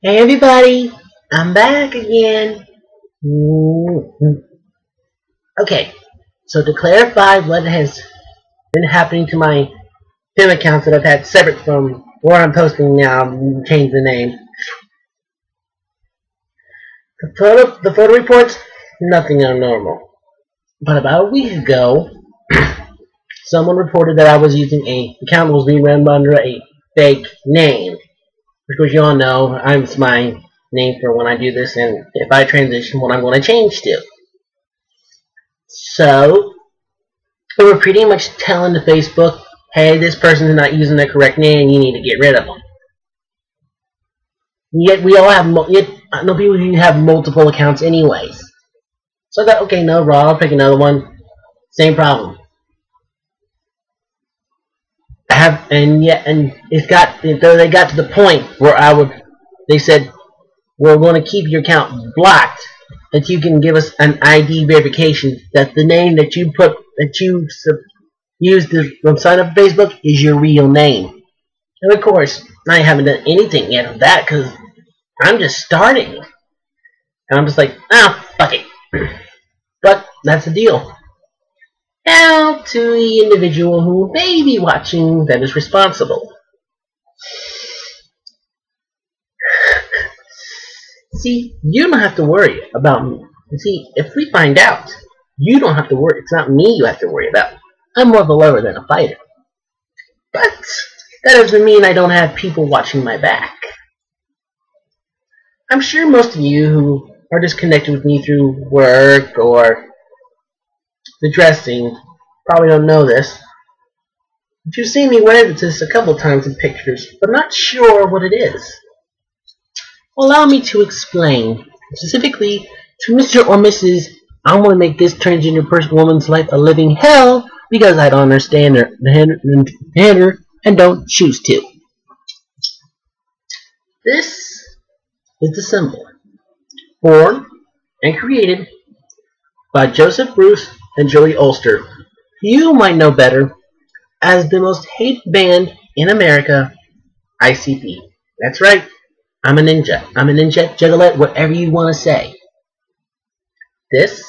Hey everybody, I'm back again. Okay, so to clarify what has been happening to my Film accounts that I've had separate from where I'm posting now, change the name. The photo reports, nothing abnormal. But about a week ago, someone reported that I was using a account that was being run under a fake name. Which, as you all know, it's my name for when I do this, and if I transition, what I'm going to change to. So, we were pretty much telling the Facebook, hey, this person is not using the correct name, you need to get rid of them. Yet we all have, I know people who have multiple accounts anyways. So I thought, okay, no, Raw, I'll pick another one. Same problem. And they got to the point where they said, we're going to keep your account blocked that you can give us an ID verification that the name that you used to sign up for Facebook is your real name. And of course, I haven't done anything yet of that because I'm just starting. And I'm just like, fuck it. But that's the deal. Now to the individual who may be watching that is responsible. See, you don't have to worry about me. See, if we find out, you don't have to worry. It's not me you have to worry about. I'm more of a lover than a fighter. But that doesn't mean I don't have people watching my back. I'm sure most of you who are just connected with me through work or the dressing probably don't know this. But you've seen me wear this a couple times in pictures, but not sure what it is. Allow me to explain, specifically to Mr. or Mrs. I want to make this transgender woman's life a living hell because I don't understand the gender and don't choose to. This is the symbol, born and created by Joseph Bruce and Joey Ulster. You might know better as the most hated band in America, ICP. That's right. I'm a ninja. I'm a ninja, juggalette, whatever you want to say. This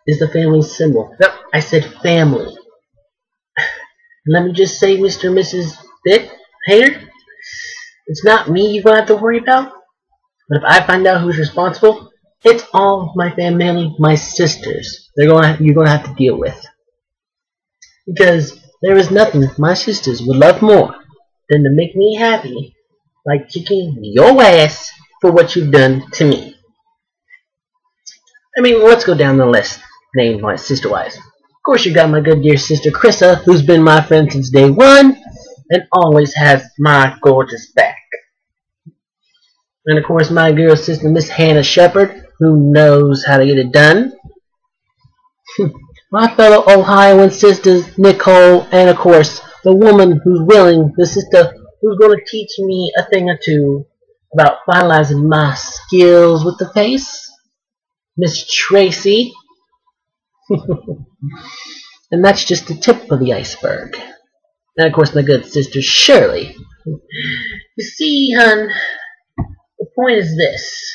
is the family symbol. Yep, I said family. Let me just say, Mr. and Mrs. Hater, it's not me you're going to have to worry about. But if I find out who's responsible, it's all my family, my sisters. You're going to have to deal with. Because there is nothing my sisters would love more than to make me happy like kicking your ass for what you've done to me. I mean, let's go down the list, name-wise, sister-wise. Of course, you got my good dear sister Krissa, who's been my friend since day one, and always has my gorgeous back. And of course, my girl sister Miss Hannah Shepard, who knows how to get it done. My fellow Ohioan sisters, Nicole, and of course, the woman who's willing, the sister who's going to teach me a thing or two about finalizing my skills with the face, Miss Tracy. And that's just the tip of the iceberg. And of course my good sister Shirley. You see, hun, the point is this.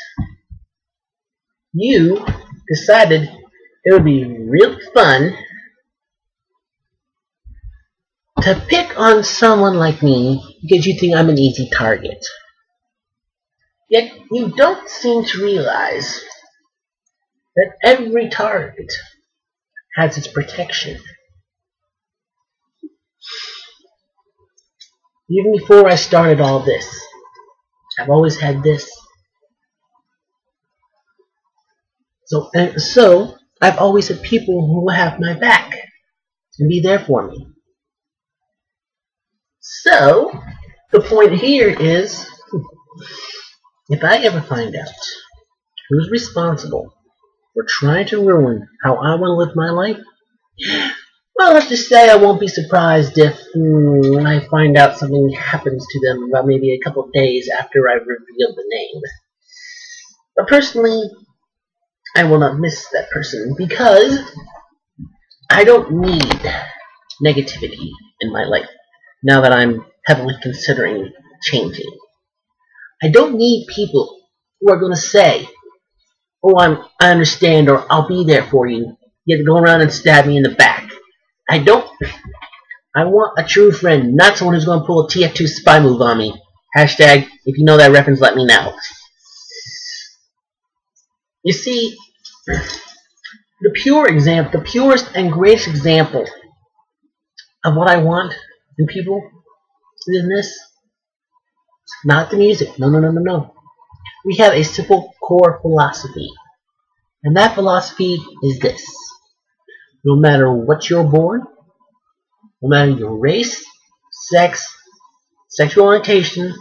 You decided it would be real fun to pick on someone like me because you think I'm an easy target. Yet you don't seem to realize that every target has its protection. Even before I started all this, I've always had this. So I've always had people who will have my back and be there for me. So, the point here is, if I ever find out who's responsible for trying to ruin how I want to live my life, well, let's just say I won't be surprised if I find out something happens to them about maybe a couple of days after I've revealed the name. But personally, I will not miss that person because I don't need negativity in my life now that I'm heavily considering changing. I don't need people who are going to say, "Oh, I understand," or "I'll be there for you," yet to go around and stab me in the back. I don't. I want a true friend, not someone who's going to pull a TF2 spy move on me. Hashtag, if you know that reference, let me know. You see, the purest and greatest example of what I want in people is this. Not the music. No. We have a simple core philosophy. And that philosophy is this. No matter what you're born, no matter your race, sex, sexual orientation,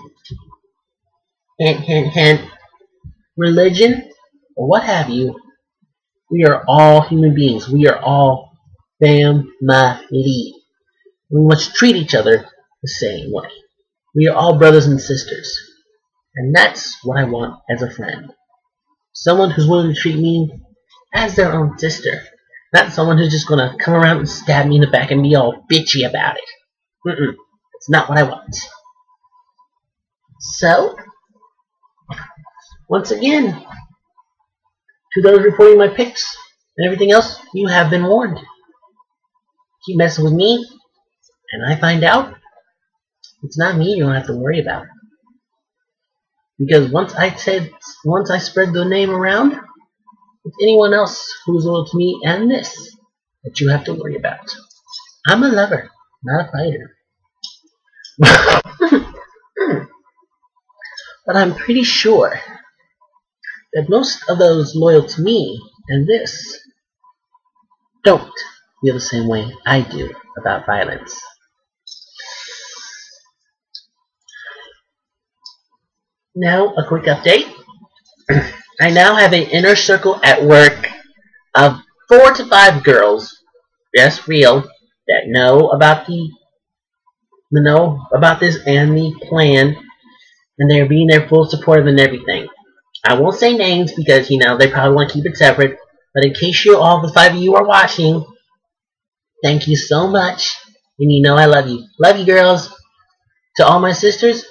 religion, or what have you, we are all human beings. We are all family. We must treat each other the same way. We are all brothers and sisters. And that's what I want as a friend. Someone who's willing to treat me as their own sister. Not someone who's just going to come around and stab me in the back and be all bitchy about it. It's not what I want. So, once again, to those reporting my picks and everything else, you have been warned. Keep messing with me, and I find out, it's not me you don't have to worry about. Because once I spread the name around, it's anyone else who's loyal to me and this that you have to worry about. I'm a lover, not a fighter. But I'm pretty sure that most of those loyal to me and this don't feel the same way I do about violence. Now, a quick update. I now have an inner circle at work of 4 to 5 girls, yes, real, that know about this and the plan, and they're being their full supportive and everything. I won't say names because, they probably want to keep it separate, but in case all the 5 of you are watching, thank you so much, and I love you. Love you, girls. To all my sisters,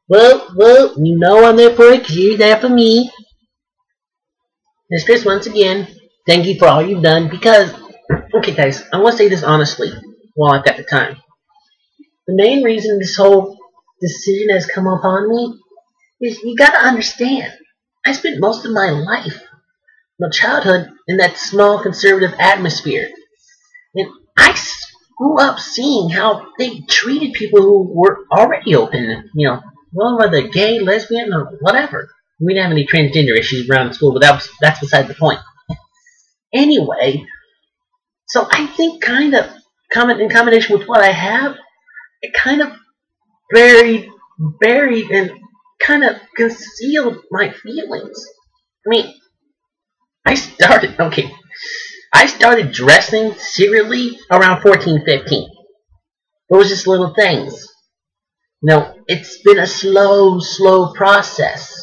well, I'm there for you because you're there for me. Mistress, once again, thank you for all you've done because, okay guys, I want to say this honestly while I've got the time. The main reason this whole decision has come upon me is you gotta understand, I spent most of my life, my childhood, in that small conservative atmosphere. And I grew up seeing how they treated people who were already open, whether gay, lesbian, or whatever. We didn't have any transgender issues around school, but that's beside the point. Anyway, so I think in combination with what I have, it kind of buried and kind of concealed my feelings. I started dressing secretly around 14, 15. It was just little things. It's been a slow process.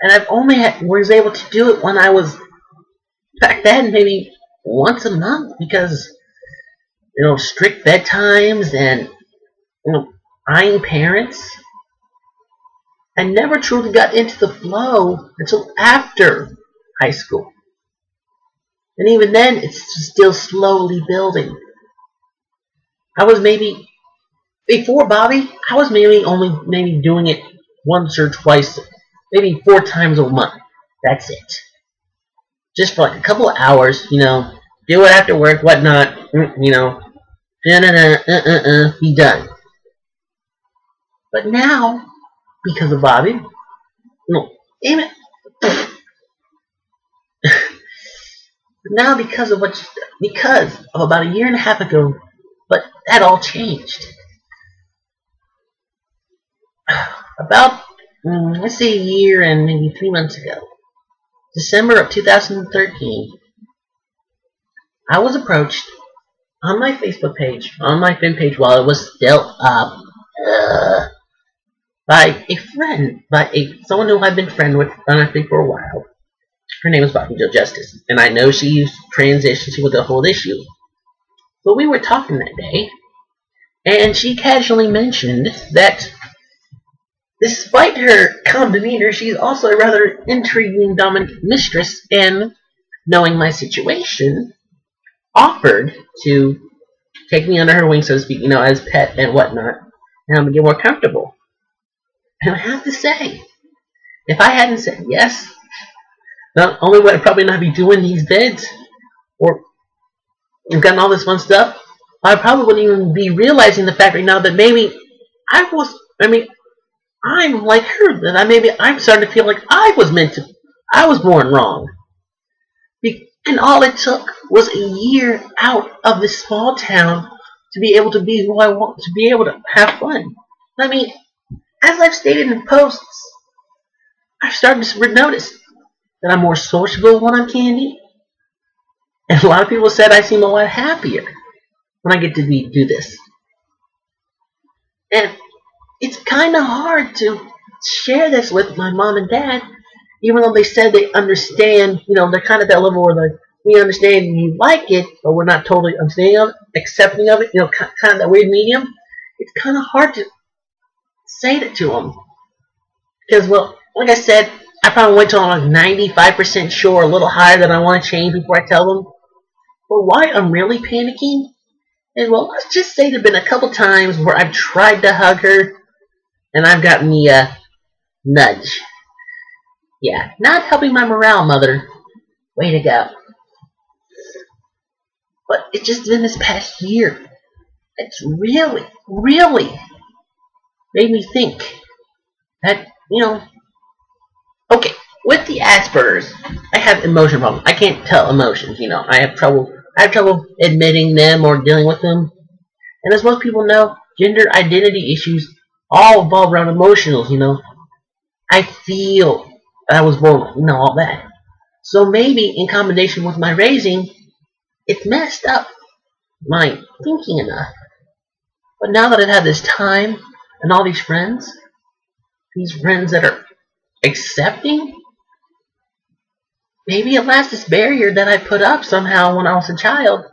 And I've only was able to do it when I was, back then, maybe once a month because, strict bedtimes and, eyeing parents. I never truly got into the flow until after high school. And even then, it's still slowly building. Before Bobby, I was maybe doing it once or twice, maybe 4 times a month. That's it. Just for like a couple of hours, do it after work, whatnot, be done. But now, because of Bobby, damn it. Now because of about a year and a half ago, but that all changed. About, let's say a year and maybe 3 months ago, December of 2013, I was approached on my Facebook page, on my fan page while it was still up, by someone who I've been friend with, I think, for a while. Her name is Bobby Joe Justice, and I know she transitioned with the whole issue. But we were talking that day, and she casually mentioned that Despite her calm demeanor, she's also a rather intriguing dominant mistress, and knowing my situation, offered to take me under her wing, so to speak, as pet and whatnot, and I'm gonna get more comfortable. And I have to say, if I hadn't said yes, not only would I probably not be doing these bids or gotten all this fun stuff, I probably wouldn't even be realizing the fact right now that maybe I'm like her, that I'm starting to feel like I was born wrong. And all it took was a year out of this small town to be able to be who I want, to be able to have fun. As I've stated in posts, I've started to notice that I'm more sociable when I'm Candy. And a lot of people said I seem a lot happier when I get to do this. And it's kind of hard to share this with my mom and dad, even though they said they understand, they're kind of that level where like, we understand you like it, but we're not totally accepting of it, kind of that weird medium. It's kind of hard to say that to them. Because, well, like I said, I probably wait till I'm like 95% sure, a little higher that I want to change before I tell them. But why I'm really panicking is, well, let's just say there have been a couple times where I've tried to hug her, and I've gotten the nudge. Yeah, not helping my morale, mother. Way to go. But it's just been this past year. It's really, really made me think that, okay, with the Asperger's, I have emotion problems. I can't tell emotions, I have trouble admitting them or dealing with them. And as most people know, gender identity issues all revolve around emotionals, I feel that I was born with, all that. So maybe in combination with my raising, it's messed up my thinking enough. But now that I've had this time and all these friends that are accepting, maybe at last this barrier that I put up somehow when I was a child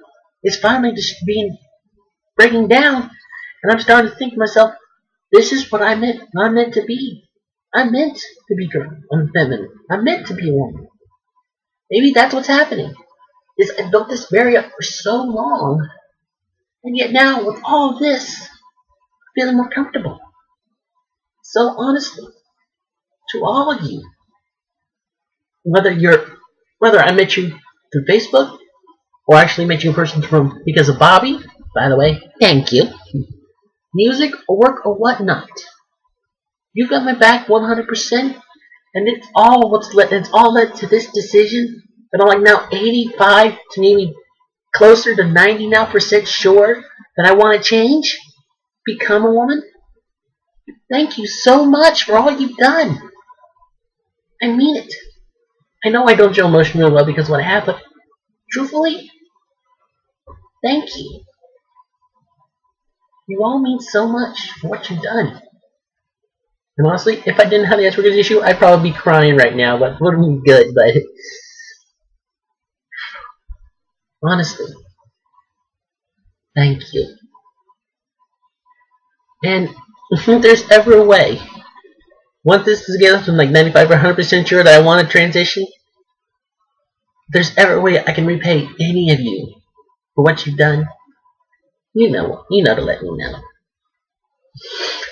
is finally just breaking down, and I'm starting to think to myself, this is what I'm meant to be. I'm meant to be girl and feminine. I'm meant to be a woman. Maybe that's what's happening. Is I built this barrier up for so long, and yet now with all of this, I'm feeling more comfortable. So honestly, to all of you, whether I met you through Facebook or actually met you in person because of Bobby, by the way, thank you. Music or work or whatnot, you got my back 100%, and it's all led to this decision that I'm like now 85 to maybe closer to 90 now % sure that I want to change, become a woman. Thank you so much for all you've done. I mean it. I know I don't show emotion real well because of what I have, but truthfully, thank you. You all mean so much for what you've done. And honestly, if I didn't have the Asperger's issue, I'd probably be crying right now, but it wouldn't be good, but honestly, thank you. And if there's ever a way, once this is together, I'm like 95 or 100% sure that I want to transition, if there's ever a way I can repay any of you for what you've done, you know to let me know.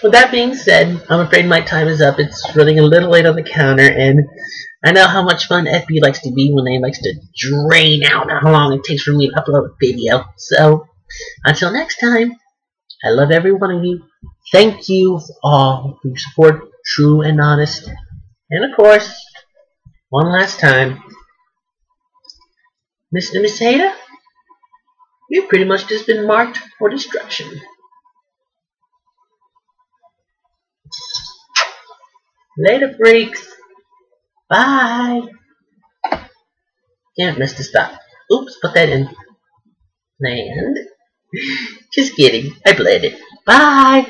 With that being said, I'm afraid my time is up. It's running a little late on the counter, and I know how much fun FB likes to be when they likes to drain out how long it takes for me to upload a video. So, until next time, I love every one of you. Thank you all for your support, true and honest. And of course, one last time, Mr. Misada, you've pretty much just been marked for destruction. Later, freaks. Bye. Can't miss the stop. Oops, put that in. And just kidding. I played it. Bye.